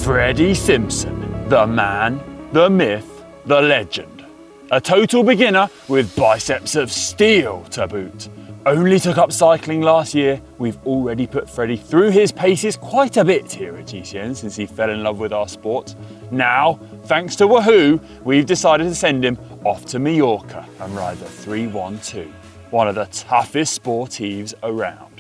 Freddie Simpson, the man, the myth, the legend. A total beginner with biceps of steel to boot. Only took up cycling last year, we've already put Freddie through his paces quite a bit here at GCN since he fell in love with our sport. Now, thanks to Wahoo, we've decided to send him off to Mallorca and ride the 312, one of the toughest sportives around.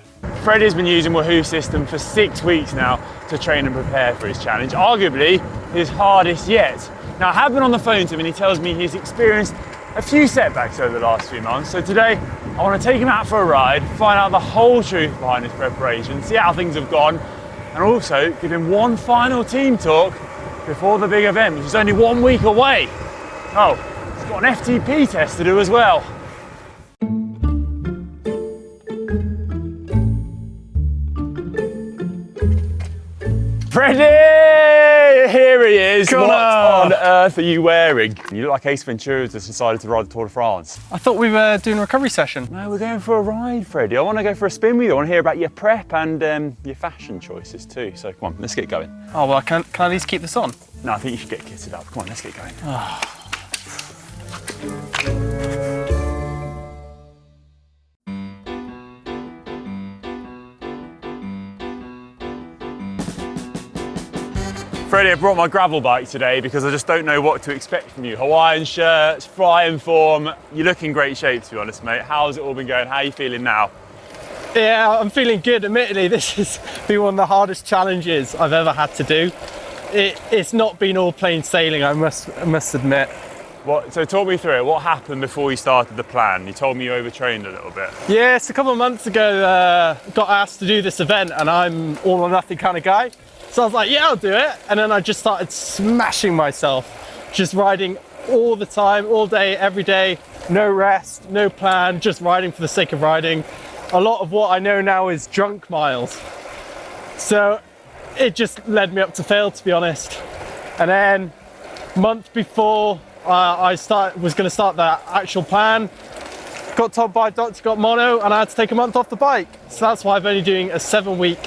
Freddie's been using Wahoo system for 6 weeks now to train and prepare for his challenge, arguably his hardest yet. Now, I have been on the phone to him and he tells me he's experienced a few setbacks over the last few months, so today I want to take him out for a ride, find out the whole truth behind his preparation, see how things have gone, and also give him one final team talk before the big event, which is only 1 week away. Oh, he's got an FTP test to do as well. Freddie! Here he is. Connor! What on earth are you wearing? You look like Ace Ventura that's decided to ride the Tour de France. I thought we were doing a recovery session. No, we're going for a ride, Freddie. I want to go for a spin with you. I want to hear about your prep and your fashion choices too. So come on, let's get going. Oh, well, can I at least keep this on? No, I think you should get kitted up. Come on, let's get going. Freddie, I brought my gravel bike today because I just don't know what to expect from you. Hawaiian shirts, flying form. You look in great shape, to be honest, mate. How's it all been going? How are you feeling now? Yeah, I'm feeling good. Admittedly, this has been one of the hardest challenges I've ever had to do. It's not been all plain sailing, I must admit. So talk me through it. What happened before you started the plan? You told me you overtrained a little bit. Yes, a couple of months ago, got asked to do this event, and I'm all or nothing kind of guy. So I was like, yeah, I'll do it. And then I just started smashing myself, just riding all the time, all day, every day, no rest, no plan, just riding for the sake of riding. A lot of what I know now is drunk miles. So it just led me up to fail, to be honest. And then month before I was going to start the actual plan, got told by a doctor, got mono, and I had to take a month off the bike. So that's why I'm only doing a 7-week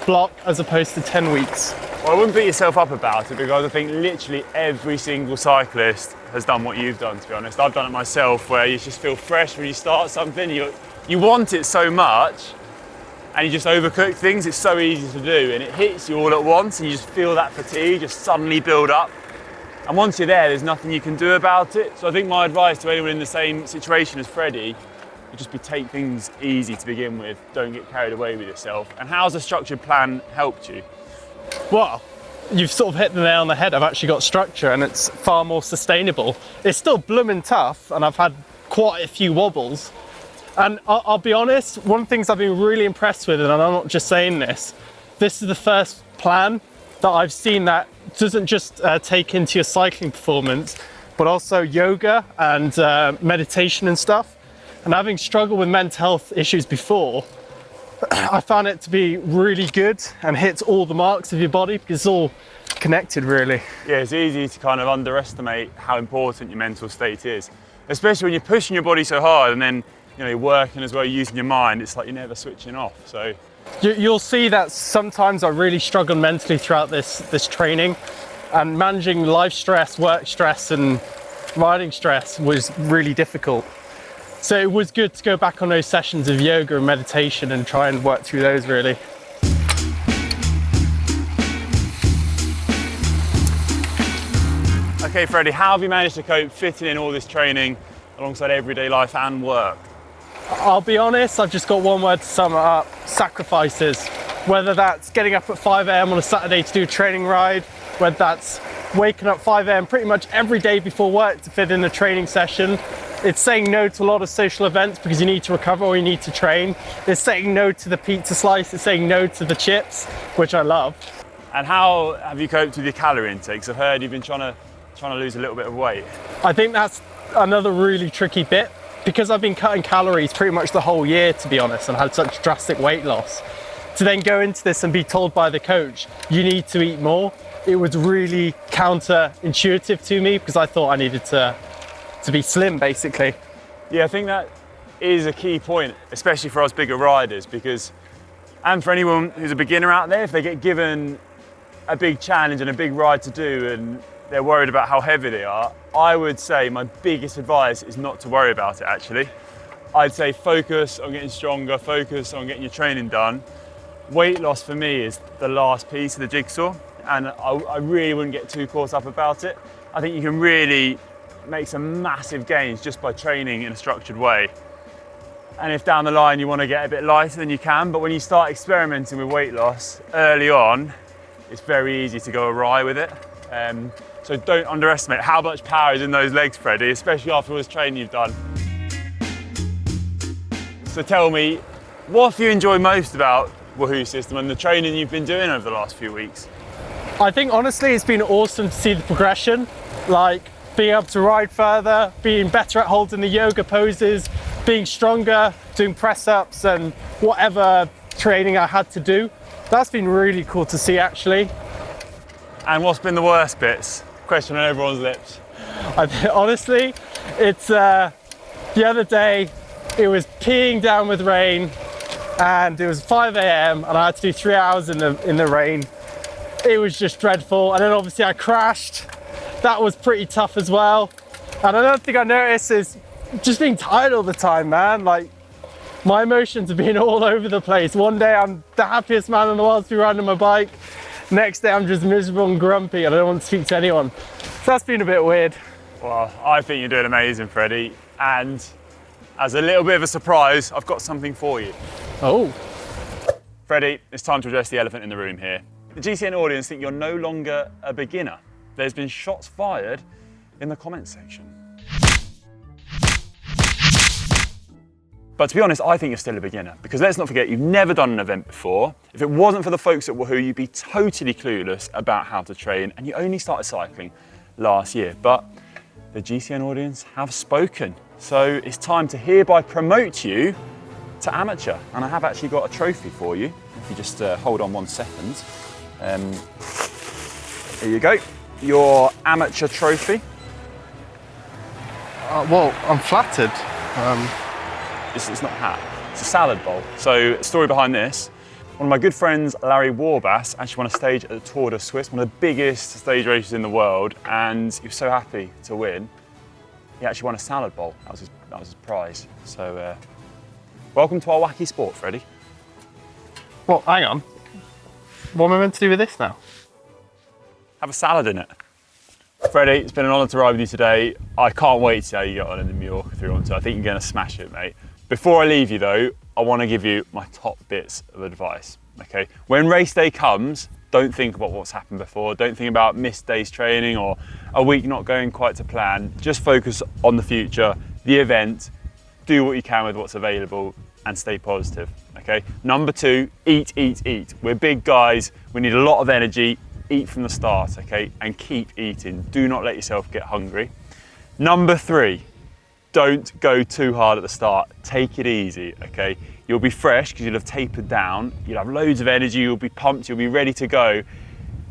block as opposed to 10 weeks. Well, I wouldn't beat yourself up about it because I think literally every single cyclist has done what you've done, to be honest. I've done it myself, where you just feel fresh when you start something. You want it so much and you just overcook things. It's so easy to do and it hits you all at once and you just feel that fatigue just suddenly build up. And once you're there, there's nothing you can do about it. So I think my advice to anyone in the same situation as Freddie would just be take things easy to begin with. Don't get carried away with yourself. And how's the structured plan helped you? Well, you've sort of hit the nail on the head. I've actually got structure and it's far more sustainable. It's still blooming tough and I've had quite a few wobbles. And I'll be honest, one of the things I've been really impressed with, and I'm not just saying this is the first plan that I've seen that doesn't just take into your cycling performance, but also yoga and meditation and stuff. And having struggled with mental health issues before, I found it to be really good and hits all the marks of your body because it's all connected, really. Yeah, it's easy to kind of underestimate how important your mental state is, especially when you're pushing your body so hard and then you're working as well, using your mind. It's like you're never switching off. So you'll see that sometimes I really struggled mentally throughout this training, and managing life stress, work stress, and riding stress was really difficult. So it was good to go back on those sessions of yoga and meditation and try and work through those, really. Okay, Freddie, how have you managed to cope fitting in all this training alongside everyday life and work? I'll be honest, I've just got one word to sum it up: sacrifices. Whether that's getting up at 5 a.m. on a Saturday to do a training ride, whether that's waking up 5 a.m. pretty much every day before work to fit in a training session. It's saying no to a lot of social events because you need to recover or you need to train. It's saying no to the pizza slice. It's saying no to the chips, which I love. And how have you coped with your calorie intakes? I've heard you've been trying to lose a little bit of weight. I think that's another really tricky bit because I've been cutting calories pretty much the whole year, to be honest, and had such drastic weight loss. To then go into this and be told by the coach, you need to eat more, it was really counterintuitive to me because I thought I needed to be slim, basically. Yeah, I think that is a key point, especially for us bigger riders, because, and for anyone who's a beginner out there, if they get given a big challenge and a big ride to do and they're worried about how heavy they are, I would say my biggest advice is not to worry about it actually. I'd say focus on getting stronger, focus on getting your training done. Weight loss for me is the last piece of the jigsaw and I really wouldn't get too caught up about it. I think you can really make some massive gains just by training in a structured way. And if down the line you want to get a bit lighter, then you can, but when you start experimenting with weight loss early on, it's very easy to go awry with it. So don't underestimate how much power is in those legs, Freddie, especially after all this training you've done. So tell me, what have you enjoyed most about Wahoo System and the training you've been doing over the last few weeks? I think honestly it's been awesome to see the progression, like being able to ride further, being better at holding the yoga poses, being stronger, doing press-ups and whatever training I had to do. That's been really cool to see actually. And what's been the worst bits? Question on everyone's lips. Honestly, it's the other day, it was peeing down with rain and it was 5 a.m. and I had to do 3 hours in the rain. It was just dreadful. And then obviously I crashed. That was pretty tough as well. And another thing I noticed is just being tired all the time, man. Like my emotions have been all over the place. One day I'm the happiest man in the world to be riding my bike. Next day I'm just miserable and grumpy and I don't want to speak to anyone. So that's been a bit weird. Well, I think you're doing amazing, Freddie. And as a little bit of a surprise, I've got something for you. Oh. Freddie, it's time to address the elephant in the room here. The GCN audience think you're no longer a beginner. There's been shots fired in the comments section. But to be honest, I think you're still a beginner because let's not forget, you've never done an event before. If it wasn't for the folks at Wahoo, you'd be totally clueless about how to train and you only started cycling last year. But the GCN audience have spoken. So it's time to hereby promote you to amateur. And I have actually got a trophy for you. If you just hold on 1 second. Here you go, your amateur trophy. Well, I'm flattered. It's not a hat, it's a salad bowl. So, story behind this, one of my good friends, Larry Warbass, actually won a stage at the Tour de Suisse, one of the biggest stage races in the world, and he was so happy to win, he actually won a salad bowl. That was his prize. So, welcome to our wacky sport, Freddie. Well, hang on. What am I meant to do with this now? Have a salad in it. Freddie, it's been an honour to ride with you today. I can't wait to see how you get on in the Mallorca 312. I think you're going to smash it, mate. Before I leave you though, I want to give you my top bits of advice, okay? When race day comes, don't think about what's happened before. Don't think about missed days training or a week not going quite to plan. Just focus on the future, the event, do what you can with what's available and stay positive, okay? Number 2, eat, eat, eat. We're big guys, we need a lot of energy. Eat from the start, okay? And keep eating. Do not let yourself get hungry. Number 3, don't go too hard at the start. Take it easy, okay? You'll be fresh because you'll have tapered down. You'll have loads of energy, you'll be pumped, you'll be ready to go.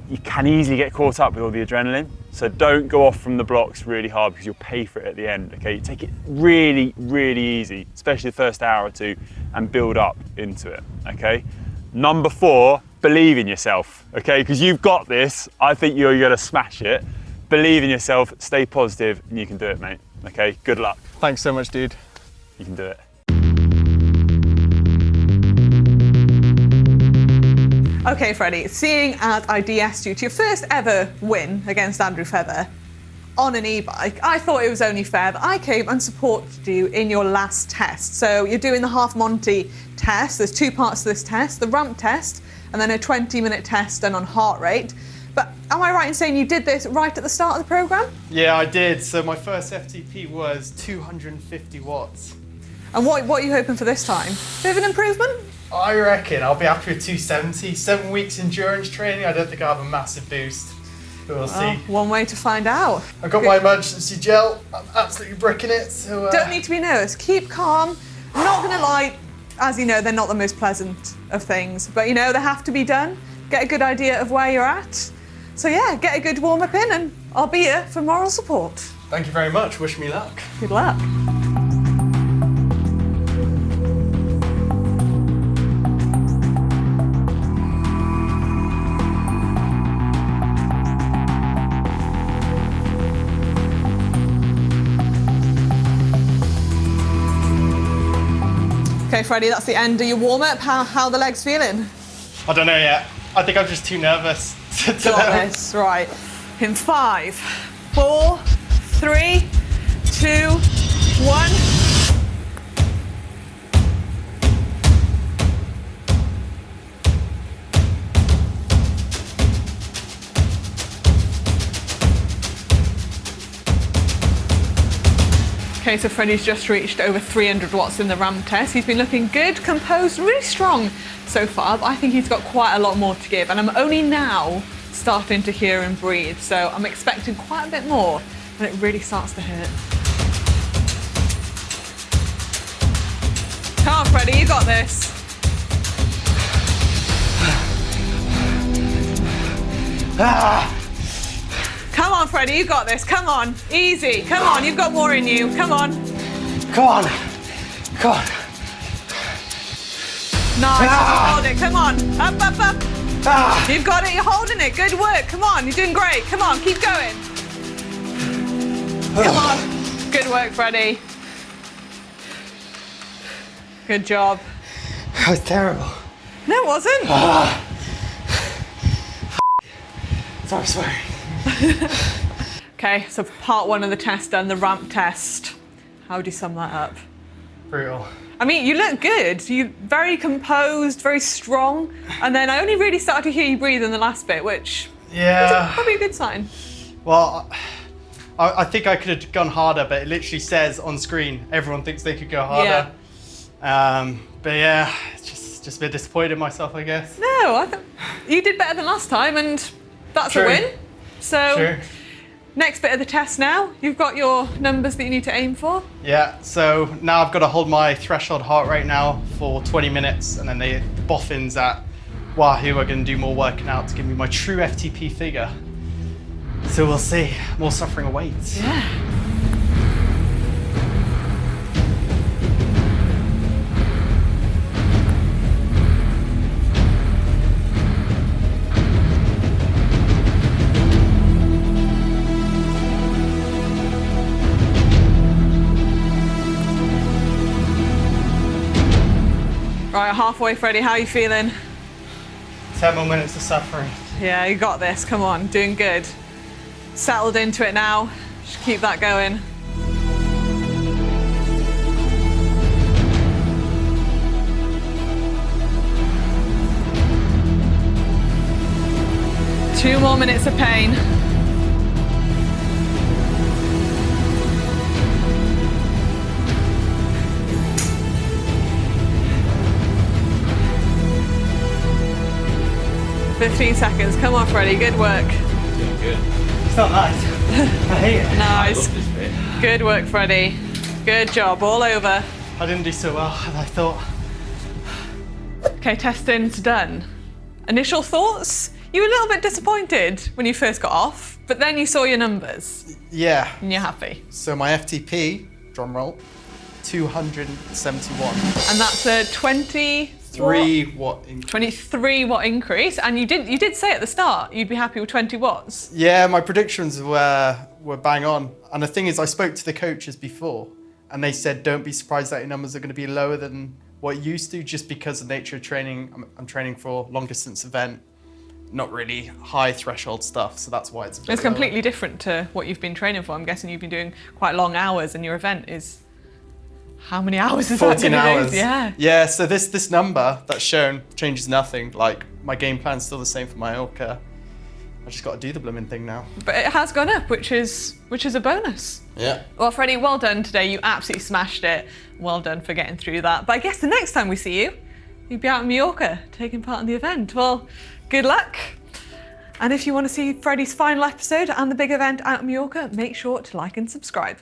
You can easily get caught up with all the adrenaline. So don't go off from the blocks really hard because you'll pay for it at the end, okay? Take it really, really easy, especially the first hour or two, and build up into it, okay? Number 4, believe in yourself, okay? Because you've got this. I think you're gonna smash it. Believe in yourself, stay positive, and you can do it, mate, okay? Good luck. Thanks so much, dude. You can do it. Okay, Freddie, seeing as I DS'd you to your first ever win against Andrew Feather on an e-bike, I thought it was only fair that I came and supported you in your last test. So you're doing the half Monty test. There's 2 parts to this test, the ramp test and then a 20-minute test done on heart rate. But am I right in saying you did this right at the start of the programme? Yeah, I did. So my first FTP was 250 watts. And what are you hoping for this time? Bit of an improvement? I reckon I'll be happy with 270. 7 weeks endurance training, I don't think I'll have a massissive boost. But we'll see. One way to find out. I've got my emergency gel. I'm absolutely bricking it. So don't need to be nervous. Keep calm. I'm not going to lie. As you know, they're not the most pleasant of things. But you know, they have to be done. Get a good idea of where you're at. So yeah, get a good warm-up in and I'll be here for moral support. Thank you very much. Wish me luck. Good luck. Okay, Freddie, that's the end of your warm-up. How are the legs feeling? I don't know yet. I think I'm just too nervous to know. Got this, right. In 5, 4, 3, 2, 1. Okay, so Freddie's just reached over 300 watts in the ramp test. He's been looking good, composed, really strong so far, but I think he's got quite a lot more to give. And I'm only now starting to hear him breathe, so I'm expecting quite a bit more when it really starts to hurt. Come on, Freddie, you got this. Come on, Freddie, you got this. Come on, easy. Come on, you've got more in you. Come on. Come on. Come on. Nice, hold it. Come on. Up, up, up. You've got it, you're holding it. Good work. Come on, you're doing great. Come on, keep going. Come on. Good work, Freddie. Good job. That was terrible. No, it wasn't. Sorry, sorry. Okay, so part 1 of the test done, the ramp test. How would you sum that up? Brutal. I mean, you look good. You're very composed, very strong. And then I only really started to hear you breathe in the last bit, which is probably a good sign. Well, I think I could have gone harder, but it literally says on screen, everyone thinks they could go harder. Yeah. But yeah, it's just a bit disappointed in myself, I guess. No, I think you did better than last time, and that's a win. So, next bit of the test now, you've got your numbers that you need to aim for. Yeah, so now I've got to hold my threshold heart rate now for 20 minutes, and then the boffins at Wahoo are going to do more working out to give me my true FTP figure. So we'll see. More suffering awaits. Yeah. Right, halfway, Freddie, how are you feeling? 10 more minutes of suffering. Yeah, you got this, come on, doing good. Settled into it now, just keep that going. Two more minutes of pain. "15 seconds. Come on, Freddie. Good work." Doing good. It's not nice. I hate it. Nice. I love this bit. Good work, Freddie. Good job. All over. I didn't do so well as I thought. Okay, testing's done. Initial thoughts? You were a little bit disappointed when you first got off, but then you saw your numbers Yeah. and you're happy. So my FTP, drum roll, 271. And that's a 23 watt increase. And you did say at the start you'd be happy with 20 watts. Yeah, my predictions were bang on. And the thing is, I spoke to the coaches before, and they said don't be surprised that your numbers are going to be lower than what you used to, just because of the nature of training. I'm training for a long distance event, not really high threshold stuff, so that's why it's a bit It's lower. completely different to what you've been training for. I'm guessing you've been doing quite long hours, and your event is how many hours is that? 14 hours. Yeah. Yeah, so this number that's shown changes nothing. Like, my game plan's still the same for Mallorca. I just got to do the blooming thing now. But it has gone up, which is a bonus. Yeah. Well, Freddie, well done today. You absolutely smashed it. Well done for getting through that. But I guess the next time we see you, you'll be out in Mallorca taking part in the event. Well, good luck. And if you want to see Freddie's final episode and the big event out in Mallorca, make sure to like and subscribe.